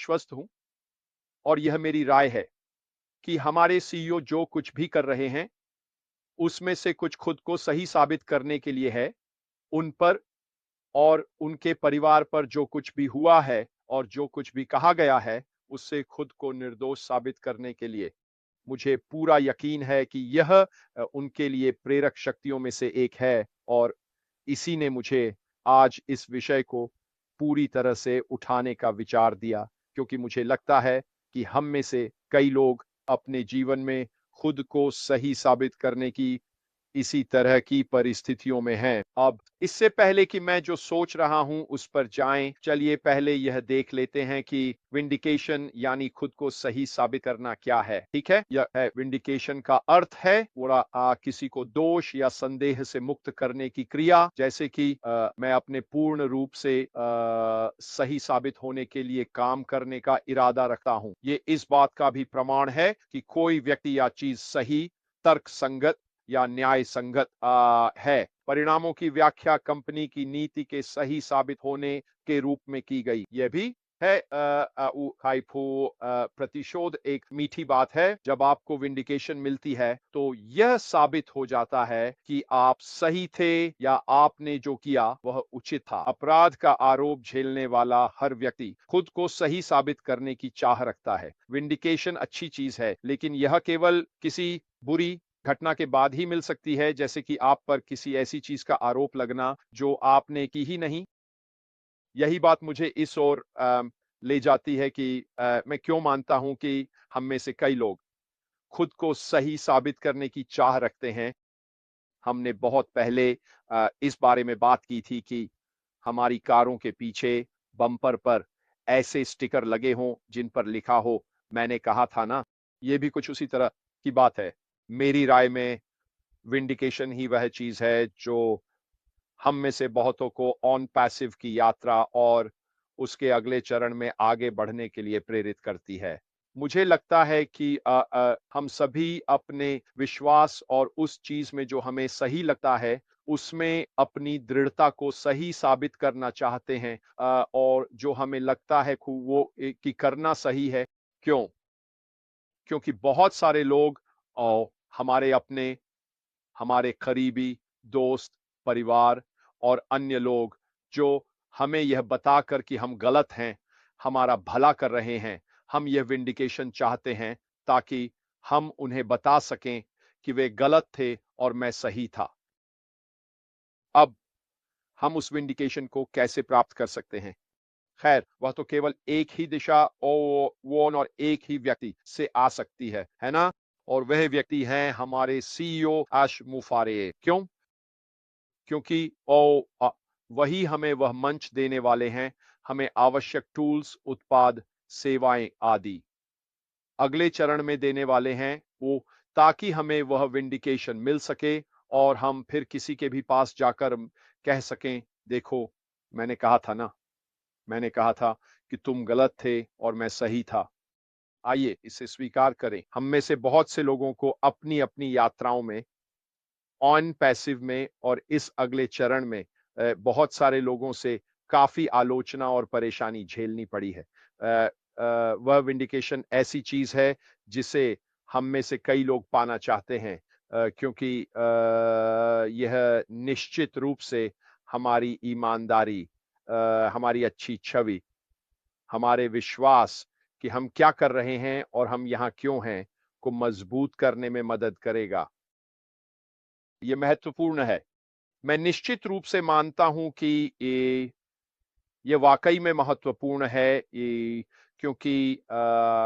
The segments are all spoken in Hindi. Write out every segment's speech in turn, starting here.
आश्वस्त हूं और यह मेरी राय है कि हमारे सीईओ जो कुछ भी कर रहे हैं, उसमें से कुछ खुद को सही साबित करने के लिए है। उन पर और उनके परिवार पर जो कुछ भी हुआ है और जो कुछ भी कहा गया है, उससे खुद को निर्दोष साबित करने के लिए मुझे पूरा यकीन है कि यह उनके लिए प्रेरक शक्तियों में से एक है और इसी ने मुझे आज इस विषय को पूरी तरह से उठाने का विचार दिया, क्योंकि मुझे लगता है कि हम में से कई लोग अपने जीवन में खुद को सही साबित करने की इसी तरह की परिस्थितियों में हैं। अब इससे पहले कि मैं जो सोच रहा हूं उस पर जाएं, चलिए पहले यह देख लेते हैं कि विंडिकेशन यानी खुद को सही साबित करना क्या है। ठीक है, यह है विंडिकेशन का अर्थ है पूरा किसी को दोष या संदेह से मुक्त करने की क्रिया, जैसे कि मैं अपने पूर्ण रूप से सही साबित होने के लिए काम करने का इरादा रखता हूं। ये इस बात का भी प्रमाण है कि कोई व्यक्ति या चीज सही, तर्क संगत या न्याय संगत है। परिणामों की व्याख्या कंपनी की नीति के सही साबित होने के रूप में की गई। यह भी है प्रतिशोध एक मीठी बात है। जब आपको विंडिकेशन मिलती है तो यह साबित हो जाता है कि आप सही थे या आपने जो किया वह उचित था। अपराध का आरोप झेलने वाला हर व्यक्ति खुद को सही साबित करने की चाह रखता है। विंडिकेशन अच्छी चीज है, लेकिन यह केवल किसी बुरी घटना के बाद ही मिल सकती है, जैसे कि आप पर किसी ऐसी चीज का आरोप लगना जो आपने की ही नहीं। यही बात मुझे इस ओर ले जाती है कि मैं क्यों मानता हूं कि हम में से कई लोग खुद को सही साबित करने की चाह रखते हैं। हमने बहुत पहले इस बारे में बात की थी कि हमारी कारों के पीछे बम्पर पर ऐसे स्टिकर लगे हों जिन पर लिखा हो, मैंने कहा था ना। ये भी कुछ उसी तरह की बात है। मेरी राय में विंडिकेशन ही वह चीज है जो हम में से बहुतों को ऑन पैसिव की यात्रा और उसके अगले चरण में आगे बढ़ने के लिए प्रेरित करती है। मुझे लगता है कि हम सभी अपने विश्वास और उस चीज में जो हमें सही लगता है उसमें अपनी दृढ़ता को सही साबित करना चाहते हैं, और जो हमें लगता है वो कि करना सही है। क्यों? क्योंकि बहुत सारे लोग हमारे अपने, हमारे करीबी दोस्त, परिवार और अन्य लोग जो हमें यह बताकर कि हम गलत हैं, हमारा भला कर रहे हैं, हम यह विंडिकेशन चाहते हैं ताकि हम उन्हें बता सकें कि वे गलत थे और मैं सही था। अब हम उस विंडिकेशन को कैसे प्राप्त कर सकते हैं? खैर, वह तो केवल एक ही दिशा और एक ही व्यक्ति से आ सकती है ना? और वह व्यक्ति हैं हमारे सीईओ आश मुफारे। क्यों? क्योंकि वही हमें वह मंच देने वाले हैं, हमें आवश्यक टूल्स, उत्पाद, सेवाएं आदि अगले चरण में देने वाले हैं वो, ताकि हमें वह विंडिकेशन मिल सके और हम फिर किसी के भी पास जाकर कह सकें, देखो मैंने कहा था ना, मैंने कहा था कि तुम गलत थे और मैं सही था। आइए इसे स्वीकार करें। हम में से बहुत से लोगों को अपनी अपनी यात्राओं में, ऑन पैसिव में और इस अगले चरण में बहुत सारे लोगों से काफी आलोचना और परेशानी झेलनी पड़ी है। वह विंडिकेशन ऐसी चीज है जिसे हम में से कई लोग पाना चाहते हैं, क्योंकि यह निश्चित रूप से हमारी ईमानदारी, हमारी अच्छी छवि, हमारे विश्वास कि हम क्या कर रहे हैं और हम यहाँ क्यों हैं को मजबूत करने में मदद करेगा। ये महत्वपूर्ण है। मैं निश्चित रूप से मानता हूं कि ये वाकई में महत्वपूर्ण है, क्योंकि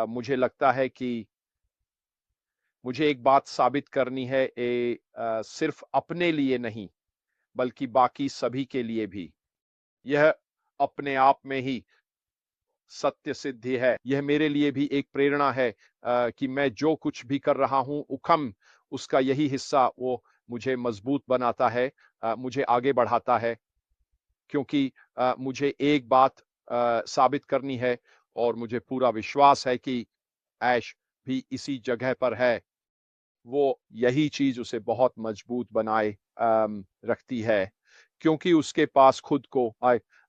मुझे लगता है कि मुझे एक बात साबित करनी है, सिर्फ अपने लिए नहीं बल्कि बाकी सभी के लिए भी। यह अपने आप में ही सत्य सिद्धि है। यह मेरे लिए भी एक प्रेरणा है कि मैं जो कुछ भी कर रहा हूं उखम उसका यही हिस्सा वो मुझे मजबूत बनाता है, मुझे आगे बढ़ाता है, क्योंकि मुझे एक बात साबित करनी है और मुझे पूरा विश्वास है कि ऐश भी इसी जगह पर है। वो यही चीज उसे बहुत मजबूत बनाए रखती है, क्योंकि उसके पास खुद को,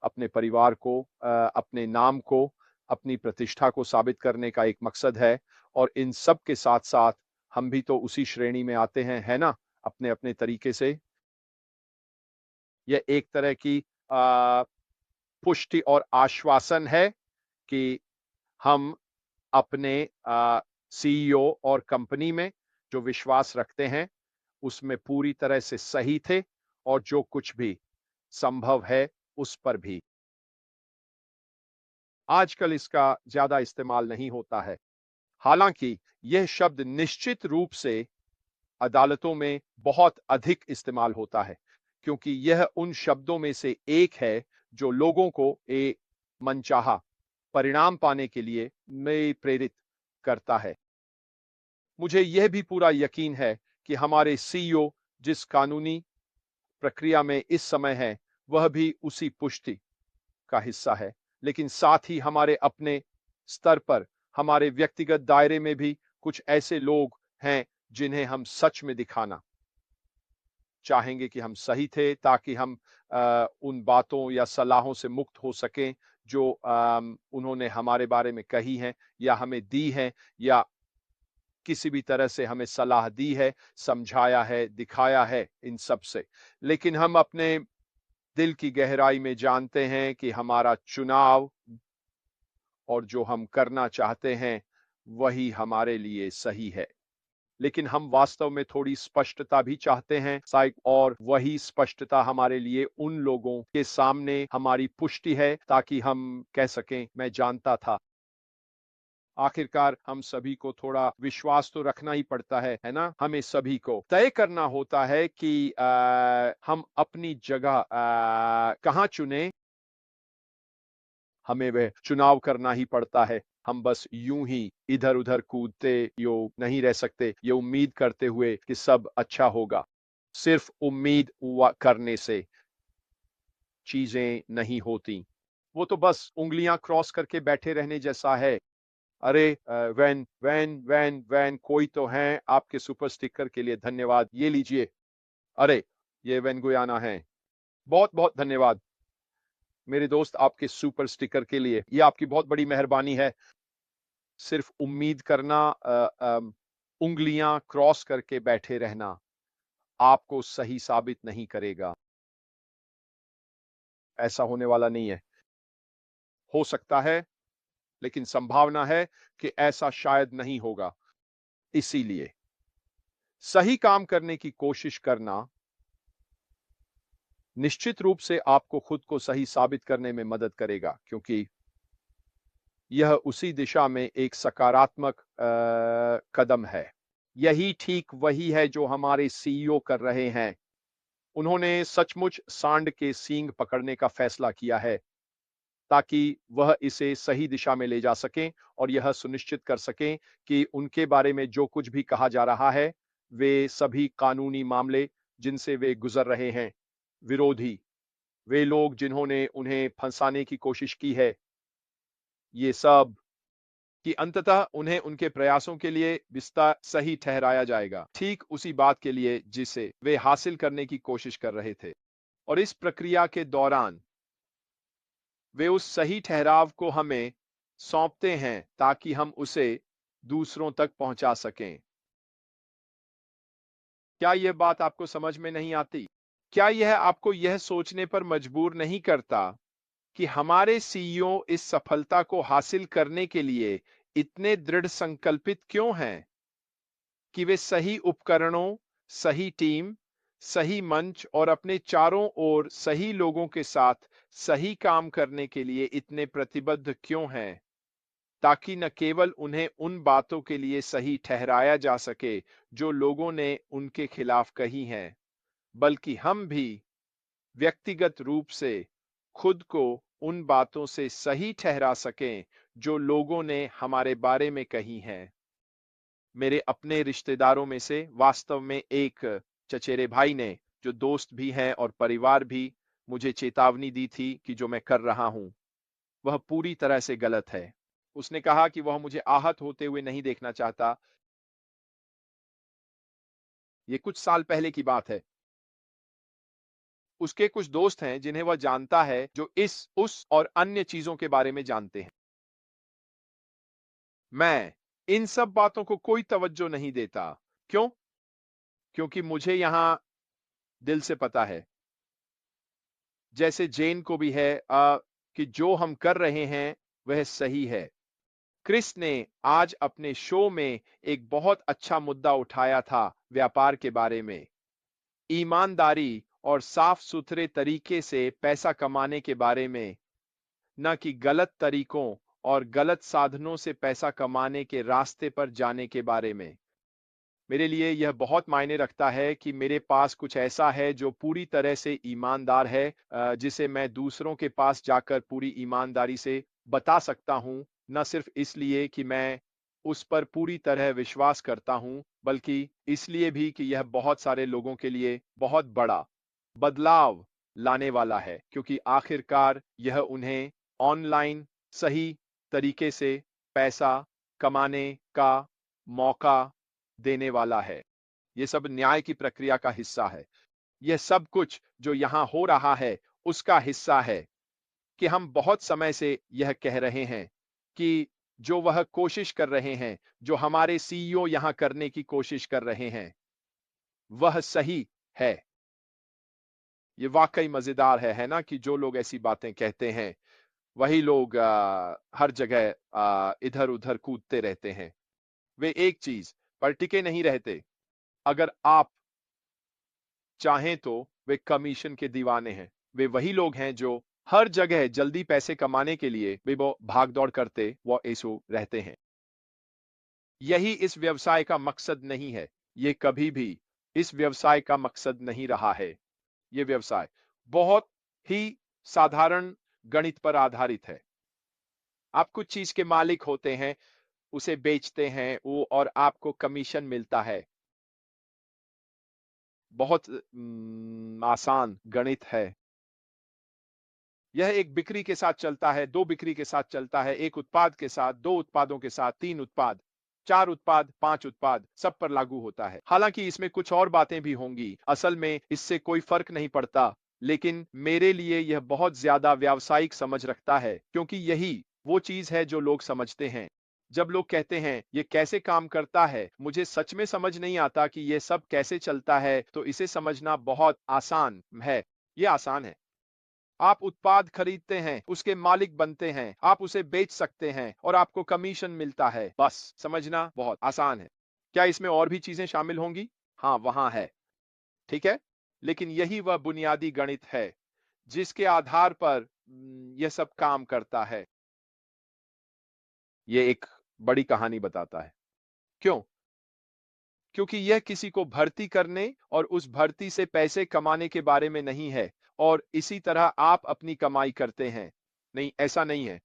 अपने परिवार को, अपने नाम को, अपनी प्रतिष्ठा को साबित करने का एक मकसद है और इन सब के साथ-साथ हम भी तो उसी श्रेणी में आते हैं, है ना? अपने-अपने तरीके से। यह एक तरह की पुष्टि और आश्वासन है कि हम अपने सीईओ और कंपनी में जो विश्वास रखते हैं, उसमें पूरी तरह से सही थे और जो कुछ भी संभव है, उस पर भी। आजकल इसका ज़्यादा इस्तेमाल नहीं होता है। हालाँकि यह शब्द निश्चित रूप से अदालतों में बहुत अधिक इस्तेमाल होता है, क्योंकि यह उन शब्दों में से एक है, जो लोगों को एक मनचाहा परिणाम पाने के लिए में प्रेरित करता है। मुझे यह भी पूरा यकीन है कि हमारे सीईओ जिस कानूनी प्रक्रिया में इस समय हैं, वह भी उसी पुष्टि का हिस्सा है। लेकिन साथ ही हमारे अपने स्तर पर, हमारे व्यक्तिगत दायरे में भी कुछ ऐसे लोग हैं, जिन्हें हम सच में दिखाना चाहेंगे कि हम सही थे, ताकि हम उन बातों या सलाहों से मुक्त हो सकें, जो उन्होंने हमारे बारे में कही हैं या हमें दी हैं या किसी भी तरह से हमें सलाह दी है, समझाया है, दिखाया है, इन सब से। लेकिन हम अपने दिल की गहराई में जानते हैं कि हमारा चुनाव और जो हम करना चाहते हैं, वही हमारे लिए सही है। लेकिन हम वास्तव में थोड़ी स्पष्टता भी चाहते हैं शायद, और वही स्पष्टता हमारे लिए उन लोगों के सामने हमारी पुष्टि है, ताकि हम कह सकें, मैं जानता था। आखिरकार हम सभी को थोड़ा विश्वास तो रखना ही पड़ता है ना? हमें सभी को तय करना होता है कि हम अपनी जगह कहाँ चुनें। हमें वह चुनाव करना ही पड़ता है। हम बस यूं ही इधर-उधर कूदते यो नहीं रह सकते, ये उम्मीद करते हुए कि सब अच्छा होगा। सिर्फ उम्मीद करने से चीजें नहीं होती। वो तो बस उँगलियां क्रॉस करके बैठे रहने जैसा है। अरे वैन वैन वैन वैन कोई तो हैं, आपके सुपर स्टिकर के लिए धन्यवाद, ये लीजिए। अरे ये वैन गुयाना है। बहुत बहुत धन्यवाद मेरे दोस्त, आपके सुपर स्टिकर के लिए। ये आपकी बहुत बड़ी मेहरबानी है। सिर्फ उम्मीद करना, उंगलियां क्रॉस करके बैठे रहना आपको सही साबित नहीं करेगा। ऐसा होने वाला नहीं है। हो सकता है, लेकिन संभावना है कि ऐसा शायद नहीं होगा। इसीलिए सही काम करने की कोशिश करना निश्चित रूप से आपको खुद को सही साबित करने में मदद करेगा, क्योंकि यह उसी दिशा में एक सकारात्मक कदम है। यही ठीक वही है जो हमारे सीईओ कर रहे हैं। उन्होंने सचमुच सांड के सींग पकड़ने का फैसला किया है, ताकि वह इसे सही दिशा में ले जा सकें और यह सुनिश्चित कर सकें कि उनके बारे में जो कुछ भी कहा जा रहा है, वे सभी कानूनी मामले जिनसे वे गुजर रहे हैं, विरोधी, वे लोग जिन्होंने उन्हें फंसाने की कोशिश की है, ये सब कि अंततः उन्हें उनके प्रयासों के लिए विस्तार सही ठहराया जाएगा, ठीक उसी बात के लिए जिसे वे हासिल करने की कोशिश कर रहे थे। और इस प्रक्रिया के दौरान वे उस सही ठहराव को हमें सौंपते हैं, ताकि हम उसे दूसरों तक पहुंचा सकें। क्या यह बात आपको समझ में नहीं आती? क्या यह आपको यह सोचने पर मजबूर नहीं करता कि हमारे सीईओ इस सफलता को हासिल करने के लिए इतने दृढ़ संकल्पित क्यों हैं? कि वे सही उपकरणों, सही टीम, सही मंच और अपने चारों ओर सही लोगों के साथ सही काम करने के लिए इतने प्रतिबद्ध क्यों हैं? ताकि न केवल उन्हें उन बातों के लिए सही ठहराया जा सके जो लोगों ने उनके खिलाफ कही हैं, बल्कि हम भी व्यक्तिगत रूप से खुद को उन बातों से सही ठहरा सकें जो लोगों ने हमारे बारे में कही हैं। मेरे अपने रिश्तेदारों में से वास्तव में एक चचेरे भाई ने, जो दोस्त भी हैं और परिवार भी, मुझे चेतावनी दी थी कि जो मैं कर रहा हूं वह पूरी तरह से गलत है। उसने कहा कि वह मुझे आहत होते हुए नहीं देखना चाहता। ये कुछ साल पहले की बात है। उसके कुछ दोस्त हैं जिन्हें वह जानता है, जो इस उस और अन्य चीजों के बारे में जानते हैं। मैं इन सब बातों को कोई तवज्जो नहीं देता। क्यों? क्योंकि मुझे यहां दिल से पता है, जैसे जैन को भी है, कि जो हम कर रहे हैं वह सही है। क्रिस ने आज अपने शो में एक बहुत अच्छा मुद्दा उठाया था व्यापार के बारे में, ईमानदारी और साफ सुथरे तरीके से पैसा कमाने के बारे में, न कि गलत तरीकों और गलत साधनों से पैसा कमाने के रास्ते पर जाने के बारे में। मेरे लिए यह बहुत मायने रखता है कि मेरे पास कुछ ऐसा है जो पूरी तरह से ईमानदार है, जिसे मैं दूसरों के पास जाकर पूरी ईमानदारी से बता सकता हूं, न सिर्फ इसलिए कि मैं उस पर पूरी तरह विश्वास करता हूं, बल्कि इसलिए भी कि यह बहुत सारे लोगों के लिए बहुत बड़ा बदलाव लाने वाला है, क्योंकि आखिरकार यह उन्हें ऑनलाइन सही तरीके से पैसा कमाने का मौका देने वाला है। यह सब न्याय की प्रक्रिया का हिस्सा है। यह सब कुछ जो यहां हो रहा है उसका हिस्सा है, कि हम बहुत समय से यह कह रहे हैं कि जो वह कोशिश कर रहे हैं, जो हमारे सीईओ यहां करने की कोशिश कर रहे हैं, वह सही है। ये वाकई मजेदार है ना, कि जो लोग ऐसी बातें कहते हैं वही लोग हर जगह इधर-उधर कूदते रहते हैं। वे एक चीज पर टिके नहीं रहते। अगर आप चाहें तो वे कमीशन के दीवाने हैं। वे वही लोग हैं जो हर जगह जल्दी पैसे कमाने के लिए वे वो भाग दौड़ करते वो ऐसो रहते हैं। यही इस व्यवसाय का मकसद नहीं है। ये कभी भी इस व्यवसाय का मकसद नहीं रहा है। ये व्यवसाय बहुत ही साधारण गणित पर आधारित है। आप कुछ चीज के मालिक होते हैं, उसे बेचते हैं वो, और आपको कमीशन मिलता है। बहुत आसान गणित है। यह एक बिक्री के साथ चलता है, दो बिक्री के साथ चलता है, एक उत्पाद के साथ, दो उत्पादों के साथ, तीन उत्पाद, चार उत्पाद, पांच उत्पाद, सब पर लागू होता है। हालांकि इसमें कुछ और बातें भी होंगी, असल में इससे कोई फर्क नहीं पड़ता, लेकिन मेरे लिए यह बहुत ज्यादा व्यावसायिक समझ रखता है, क्योंकि यही वो चीज है जो लोग समझते हैं। जब लोग कहते हैं ये कैसे काम करता है, मुझे सच में समझ नहीं आता कि यह सब कैसे चलता है, तो इसे समझना बहुत आसान है। यह आसान है। आप उत्पाद खरीदते हैं, उसके मालिक बनते हैं, आप उसे बेच सकते हैं और आपको कमीशन मिलता है। बस समझना बहुत आसान है। क्या इसमें और भी चीजें शामिल होंगी? हाँ, वहां है। ठीक है, लेकिन यही वह बुनियादी गणित है जिसके आधार पर यह सब काम करता है। यह एक बड़ी कहानी बताता है। क्यों? क्योंकि यह किसी को भर्ती करने और उस भर्ती से पैसे कमाने के बारे में नहीं है, और इसी तरह आप अपनी कमाई करते हैं। नहीं, ऐसा नहीं है।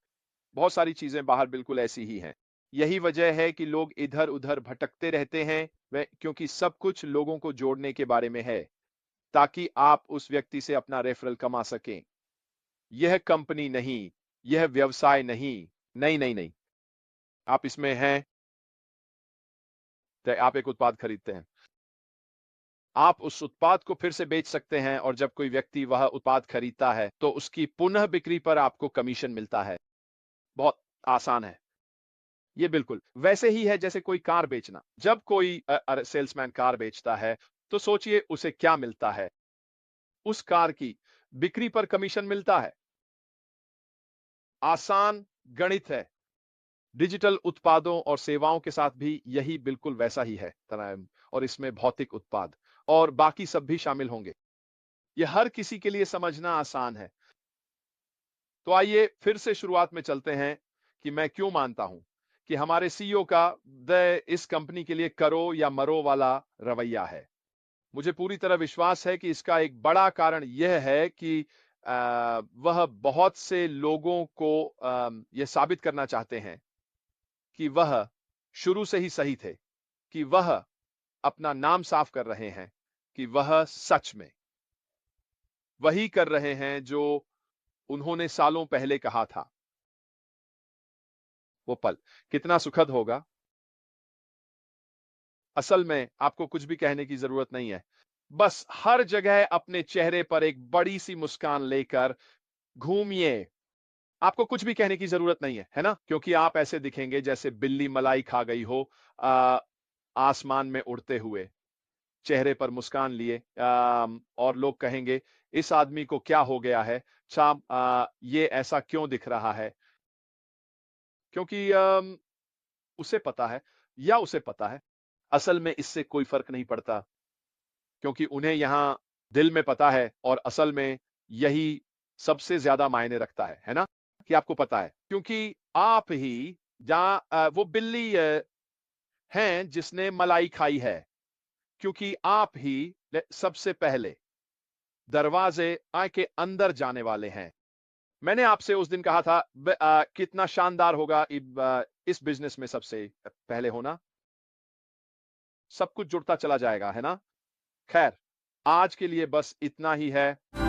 बहुत सारी चीजें बाहर बिल्कुल ऐसी ही हैं। यही वजह है कि लोग इधर-उधर भटकते रहते हैं, वह क्योंकि सब कुछ लोगों को जोड़ने के बारे में है, ताकि आप उस व्यक्ति से अपना रेफरल कमा सकें। यह कंपनी नहीं, यह व्यवसाय नहीं। नहीं, नहीं, नहीं। आप इसमें हैं, तो आप एक उत्पाद खरीदते हैं। आप उस उत्पाद को फिर से बेच सकते हैं, और जब कोई व्यक्ति वह उत्पाद खरीदता है तो उसकी पुनः बिक्री पर आपको कमीशन मिलता है। बहुत आसान है। ये बिल्कुल वैसे ही है जैसे कोई कार बेचना। जब कोई सेल्समैन कार बेचता है, तो सोचिए उसे क्या मिलता है। उस कार की बिक्री पर कमीशन मिलता है। आसान गणित है। डिजिटल उत्पादों और सेवाओं के साथ भी यही बिल्कुल वैसा ही है तनायम, और इसमें भौतिक उत्पाद और बाकी सब भी शामिल होंगे। ये हर किसी के लिए समझना आसान है। तो आइए फिर से शुरुआत में चलते हैं, कि मैं क्यों मानता हूं कि हमारे सीईओ का इस कंपनी के लिए करो या मरो वाला रवैया है। मुझे पूरी तरह विश्वास है कि इसका एक बड़ा कारण यह है कि वह बहुत से लोगों को यह साबित करना चाहते हैं कि वह शुरू से ही सही थे, कि वह अपना नाम साफ कर रहे हैं, कि वह सच में वही कर रहे हैं जो उन्होंने सालों पहले कहा था। वो पल कितना सुखद होगा। असल में आपको कुछ भी कहने की जरूरत नहीं है। बस हर जगह अपने चेहरे पर एक बड़ी सी मुस्कान लेकर घूमिए, आपको कुछ भी कहने की ज़रूरत नहीं है ना? क्योंकि आप ऐसे दिखेंगे जैसे बिल्ली मलाई खा गई हो आसमान में उड़ते हुए, चेहरे पर मुस्कान लिए और लोग कहेंगे, "इस आदमी को क्या हो गया है? छाम ये ऐसा क्यों दिख रहा है?" क्योंकि उसे पता है या उसे पता है, असल में इससे कोई फ़र्क नहीं पड़ता क्योंकि उन्हें यहाँ दिल में पता है और असल में यही सबसे ज़्यादा मायने रखता है ना? कि आपको पता है क्योंकि आप ही जहाँ वो बिल्ली हैं जिसने मलाई खाई है क्योंकि आप ही सबसे पहले दरवाजे के अंदर जाने वाले हैं। मैंने आपसे उस दिन कहा था कितना शानदार होगा इस बिज़नेस में सबसे पहले होना, सब कुछ जुड़ता चला जाएगा, है ना? खैर, आज के लिए बस इतना ही है।